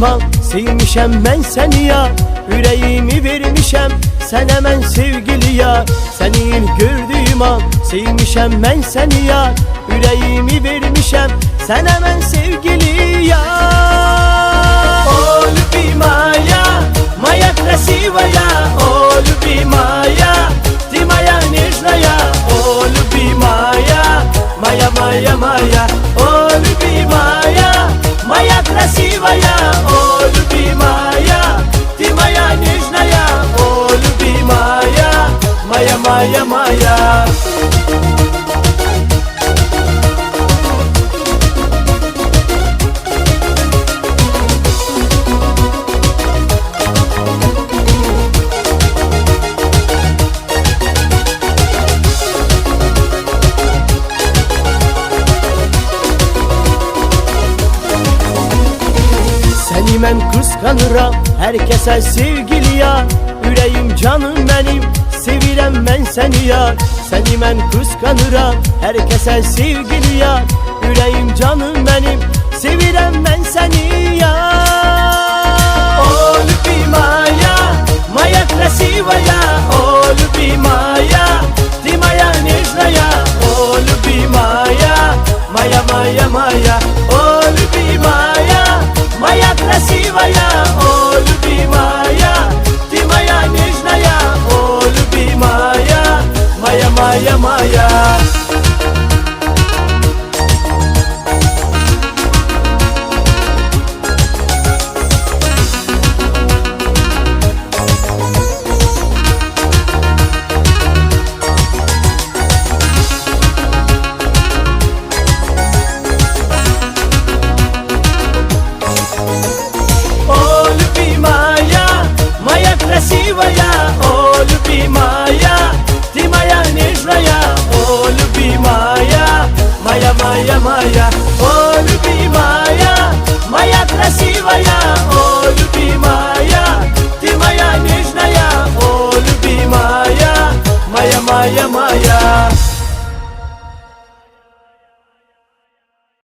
an sevmişem ben seni ya. Yüreğimi vermişem sen hemen sevgili ya. Seni ilk gördüğüm an sevmişem ben seni ya. Yüreğimi vermişem sen hemen sevgili ya. O lubi moja, moja krasiwaya, o lubi moja, ty moja nieżnaja. O lubi moja, moja, moja, moja, o lubi moja, moja krasiwaya, o lubi moja, ty moja nieżnaja. O lubi moja, moja, moja, moja. Seni mən kıskanıram herkese sevgili ya. Yüreğim canım benim sevirem ben seni ya. Seni mən kıskanıram herkese sevgili ya. Yüreğim canım benim sevirem ben seni ya.